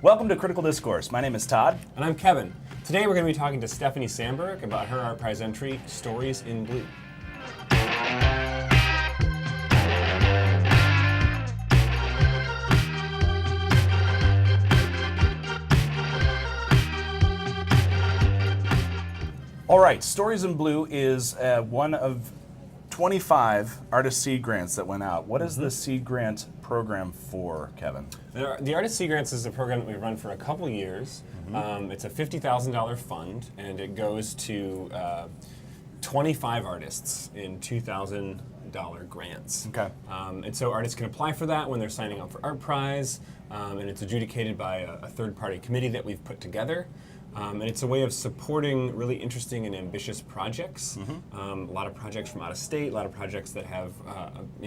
Welcome to Critical Discourse. My name is Todd. And I'm Kevin. Today we're going to be talking to Stephanie Sandberg about her ArtPrize entry, Stories in Blue. All right, Stories in Blue is one of 25 Artist Seed Grants that went out. What is the Seed Grant program for, Kevin? The Artist Seed Grants is a program that we've run for a couple years. It's a $50,000 fund, and it goes to 25 artists in $2,000 grants. Okay. And so artists can apply for that when they're signing up for ArtPrize, and it's adjudicated by a third-party committee that we've put together. And it's a way of supporting really interesting and ambitious projects. A lot of projects from out of state, a lot of projects that have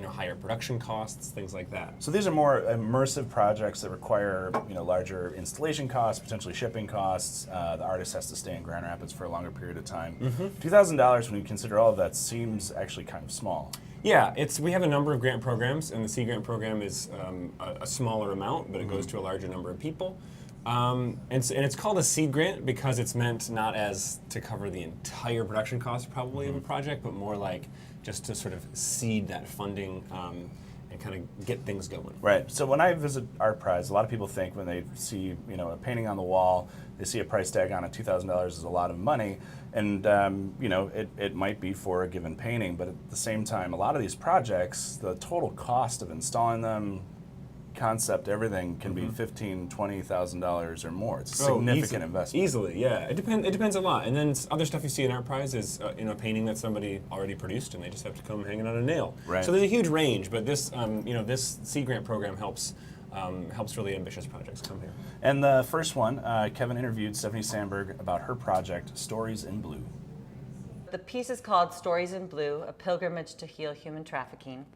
higher production costs, things like that. So these are more immersive projects that require larger installation costs, potentially shipping costs. The artist has to stay in Grand Rapids for a longer period of time. $2,000, when you consider all of that, seems actually kind of small. Yeah, we have a number of grant programs, and the Seed Grant program is a smaller amount, but it goes to a larger number of people. And it's called a seed grant because it's meant not as to cover the entire production cost probably of a project, but more like just to sort of seed that funding and kind of get things going. Right. So when I visit ArtPrize, a lot of people think when they see a painting on the wall, they see a price tag on it. $2,000 is a lot of money, and it might be for a given painting, but at the same time, a lot of these projects, the total cost of installing them, concept, everything can be $15,000, $20,000 or more. It's a significant investment. Easily, yeah. It depends a lot. And then other stuff you see in ArtPrize is a painting that somebody already produced, and they just have to come hanging on a nail. Right. So there's a huge range, but this this Seed Grant program helps really ambitious projects come here. And the first one, Kevin interviewed Stephanie Sandberg about her project, Stories in Blue. The piece is called Stories in Blue, A Pilgrimage to Heal Human Trafficking.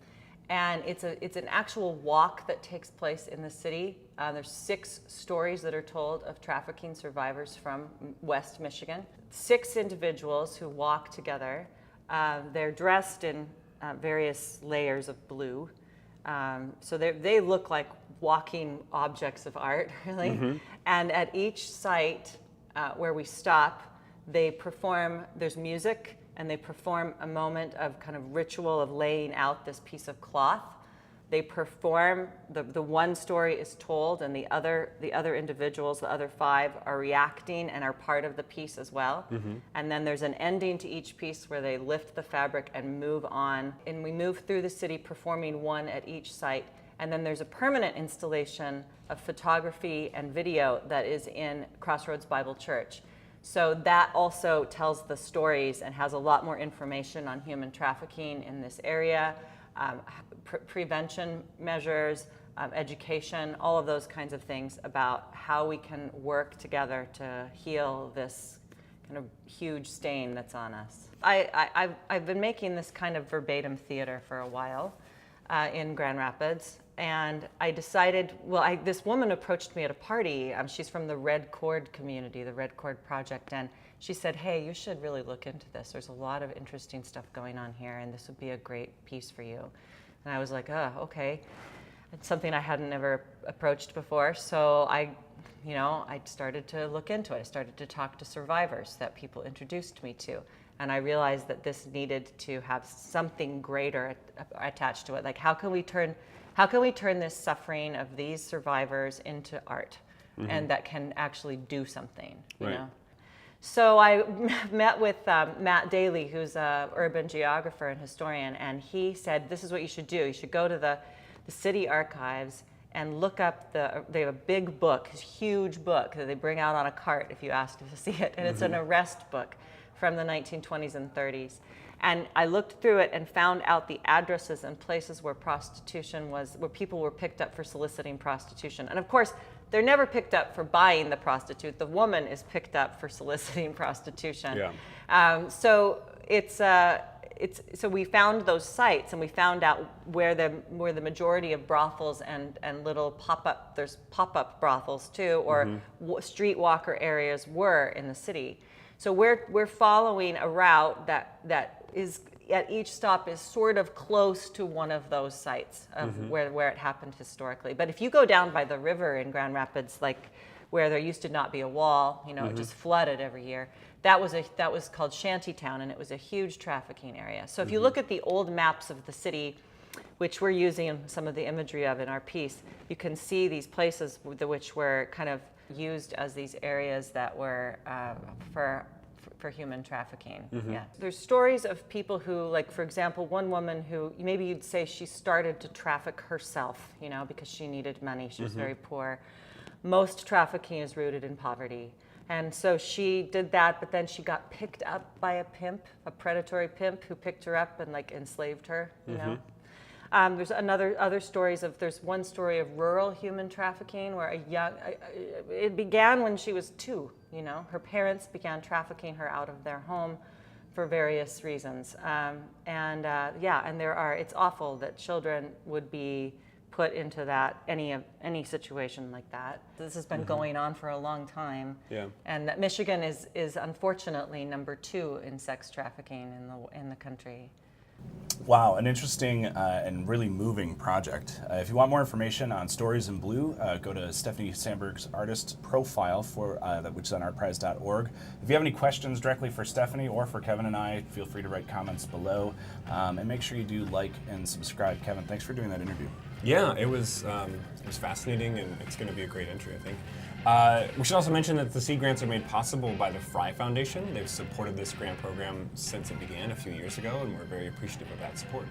And it's an actual walk that takes place in the city. There's 6 stories that are told of trafficking survivors from West Michigan. 6 individuals who walk together. They're dressed in various layers of blue. So they look like walking objects of art, really. And at each site where we stop, they perform, there's music, and they perform a moment of kind of ritual of laying out this piece of cloth. They perform, the one story is told, and the other individuals, the other 5, are reacting and are part of the piece as well. And then there's an ending to each piece where they lift the fabric and move on. And we move through the city performing one at each site. And then there's a permanent installation of photography and video that is in Crossroads Bible Church. So that also tells the stories and has a lot more information on human trafficking in this area, prevention measures, education, all of those kinds of things about how we can work together to heal this kind of huge stain that's on us. I've been making this kind of verbatim theater for a while in Grand Rapids. And I decided, this woman approached me at a party. She's from the Red Cord community, the Red Cord Project, and she said, hey, you should really look into this. There's a lot of interesting stuff going on here, and this would be a great piece for you. And I was like, oh, okay. It's something I hadn't ever approached before, so I started to look into it. I started to talk to survivors that people introduced me to. And I realized that this needed to have something greater attached to it. Like, how can we turn this suffering of these survivors into art, and that can actually do something, you know? So I met with Matt Daly, who's an urban geographer and historian, and he said, this is what you should do. You should go to the city archives and look up they have a big book, a huge book that they bring out on a cart if you ask to see it, and it's an arrest book from the 1920s and 30s. And I looked through it and found out the addresses and places where where people were picked up for soliciting prostitution. And of course, they're never picked up for buying the prostitute. The woman is picked up for soliciting prostitution. Yeah. So we found those sites, and we found out where the majority of brothels and little there's pop-up brothels too, or streetwalker areas were in the city. So we're following a route that is at each stop is sort of close to one of those sites of where it happened historically. But if you go down by the river in Grand Rapids, like where there used to not be a wall, it just flooded every year. That was called Shantytown, and it was a huge trafficking area. So if you look at the old maps of the city, which we're using some of the imagery of in our piece, you can see these places which were kind of used as these areas that were for human trafficking. Yeah. There's stories of people who, like, for example, one woman who maybe you'd say she started to traffic herself, because she needed money. She was very poor. Most trafficking is rooted in poverty. And so she did that, but then she got picked up by a pimp, a predatory pimp who picked her up and like enslaved her, There's other stories there's one story of rural human trafficking where it began when she was 2, her parents began trafficking her out of their home for various reasons. It's awful that children would be put into any situation like that. This has been going on for a long time. Yeah. And that Michigan is unfortunately number 2 in sex trafficking in the country. Wow, an interesting and really moving project. If you want more information on Stories in Blue, go to Stephanie Sandberg's artist profile which is on artprize.org. If you have any questions directly for Stephanie or for Kevin and I, feel free to write comments below. And make sure you do like and subscribe. Kevin, thanks for doing that interview. Yeah, it was fascinating, and it's going to be a great entry, I think. We should also mention that the seed grants are made possible by the Frey Foundation. They've supported this grant program since it began a few years ago, and we're very appreciative of that support.